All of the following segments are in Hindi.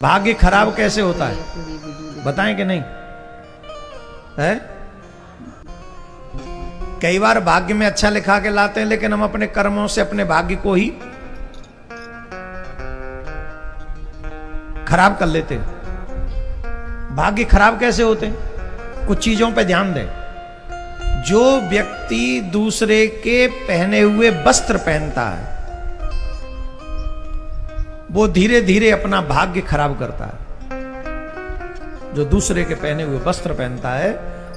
भाग्य खराब कैसे होता है बताएं कि नहीं है? कई बार भाग्य में अच्छा लिखा के लाते हैं, लेकिन हम अपने कर्मों से अपने भाग्य को ही खराब कर लेते हैं। भाग्य खराब कैसे होते हैं? कुछ चीजों पे ध्यान दें। जो व्यक्ति दूसरे के पहने हुए वस्त्र पहनता है वो धीरे धीरे अपना भाग्य खराब करता है। जो दूसरे के पहने हुए वस्त्र पहनता है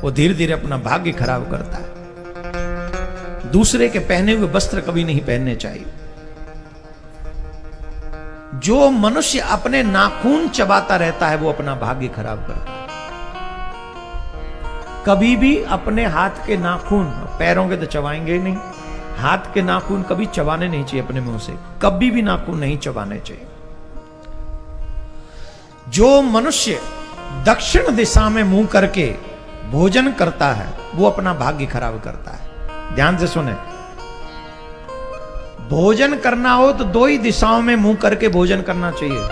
वो धीरे धीरे अपना भाग्य खराब करता है। दूसरे के पहने हुए वस्त्र कभी नहीं पहनने चाहिए। जो मनुष्य अपने नाखून चबाता रहता है वो अपना भाग्य खराब करता है। कभी भी अपने हाथ के नाखून, पैरों के तो चबाएंगे नहीं, हाथ के नाखून कभी चबाने नहीं चाहिए अपने मुंह से, कभी भी नाखून नहीं चबाने चाहिए। जो मनुष्य दक्षिण दिशा में मुंह करके भोजन करता है वो अपना भाग्य खराब करता है। ध्यान से सुने, भोजन करना हो तो दो ही दिशाओं में मुंह करके भोजन करना चाहिए,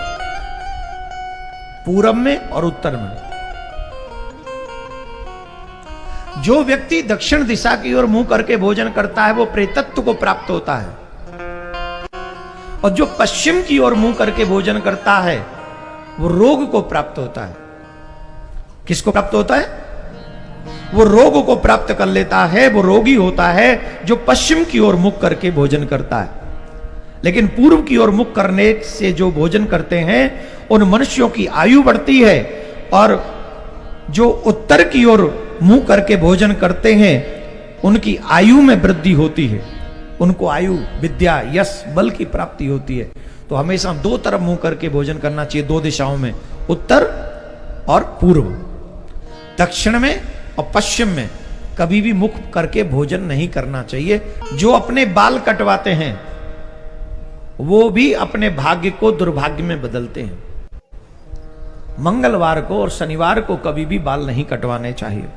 पूरब में और उत्तर में। जो व्यक्ति दक्षिण दिशा की ओर मुंह करके भोजन करता है वो प्रेतत्व को प्राप्त होता है, और जो पश्चिम की ओर मुंह करके भोजन करता है वो रोग को प्राप्त होता है। किसको प्राप्त होता है? वो रोग को प्राप्त कर लेता है, वो रोगी होता है जो पश्चिम की ओर मुख करके भोजन करता है। लेकिन पूर्व की ओर मुख करने से जो भोजन करते हैं उन मनुष्यों की आयु बढ़ती है, और जो उत्तर की ओर मुंह करके भोजन करते हैं उनकी आयु में वृद्धि होती है, उनको आयु, विद्या, यश, बल की प्राप्ति होती है। तो हमेशा दो तरफ मुंह करके भोजन करना चाहिए, दो दिशाओं में, उत्तर और पूर्व। दक्षिण में और पश्चिम में कभी भी मुख करके भोजन नहीं करना चाहिए। जो अपने बाल कटवाते हैं वो भी अपने भाग्य को दुर्भाग्य में बदलते हैं। मंगलवार को और शनिवार को कभी भी बाल नहीं कटवाने चाहिए।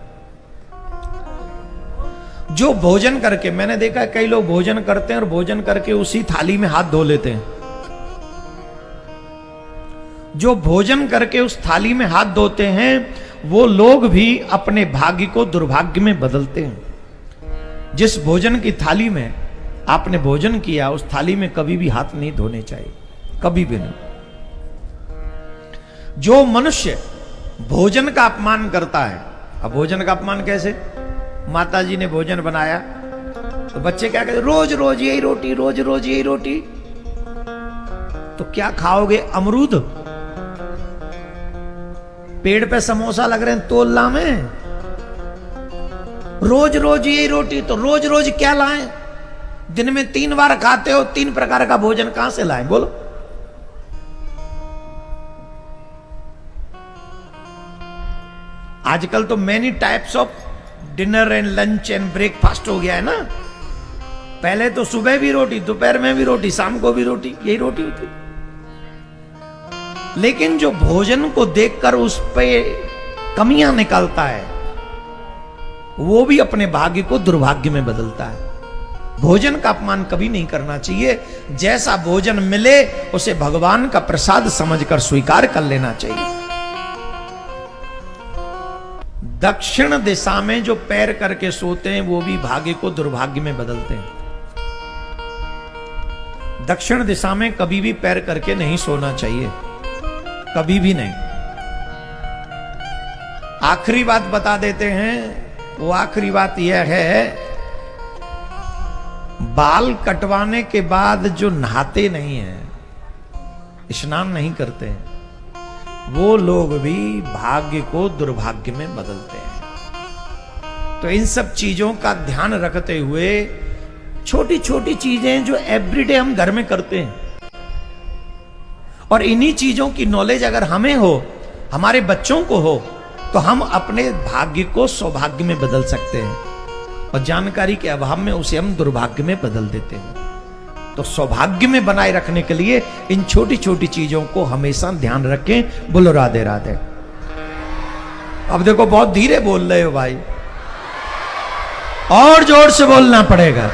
जो भोजन करके, मैंने देखा है कई लोग भोजन करते हैं और भोजन करके उसी थाली में हाथ धो लेते हैं। जो भोजन करके उस थाली में हाथ धोते हैं वो लोग भी अपने भाग्य को दुर्भाग्य में बदलते हैं। जिस भोजन की थाली में आपने भोजन किया उस थाली में कभी भी हाथ नहीं धोने चाहिए, कभी भी नहीं। जो मनुष्य भोजन का अपमान करता है, अब भोजन का अपमान कैसे? माता जी ने भोजन बनाया तो बच्चे क्या कहते? रोज रोज यही रोटी, रोज रोज यही रोटी। तो क्या खाओगे? अमरूद? पेड़ पे समोसा लग रहे हैं तोलना में? रोज रोज यही रोटी, तो रोज रोज क्या लाएं? दिन में 3 बार खाते हो, 3 प्रकार का भोजन कहां से लाएं? बोलो। आजकल तो many types of dinner and lunch and breakfast हो गया है ना। पहले तो सुबह भी रोटी, दोपहर में भी रोटी, शाम को भी रोटी, यही रोटी होती। लेकिन जो भोजन को देखकर उस पे कमियां निकालता है वो भी अपने भाग्य को दुर्भाग्य में बदलता है। भोजन का अपमान कभी नहीं करना चाहिए। जैसा भोजन मिले उसे भगवान का प्रसाद समझकर स्वीकार कर लेना चाहिए। दक्षिण दिशा में जो पैर करके सोते हैं वो भी भाग्य को दुर्भाग्य में बदलते हैं। दक्षिण दिशा में कभी भी पैर करके नहीं सोना चाहिए, कभी भी नहीं। आखिरी बात बता देते हैं, वो आखिरी बात यह है, बाल कटवाने के बाद जो नहाते नहीं हैं, स्नान नहीं करते हैं, वो लोग भी भाग्य को दुर्भाग्य में बदलते हैं। तो इन सब चीजों का ध्यान रखते हुए छोटी छोटी चीजें जो एवरीडे हम घर में करते हैं, और इन्हीं चीजों की नॉलेज अगर हमें हो, हमारे बच्चों को हो, तो हम अपने भाग्य को सौभाग्य में बदल सकते हैं, और जानकारी के अभाव में उसे हम दुर्भाग्य में बदल देते हैं। तो सौभाग्य में बनाए रखने के लिए इन छोटी छोटी चीजों को हमेशा ध्यान रखें। बोलो राधे राधे। अब देखो बहुत धीरे बोल रहे हो भाई, और जोर से बोलना पड़ेगा।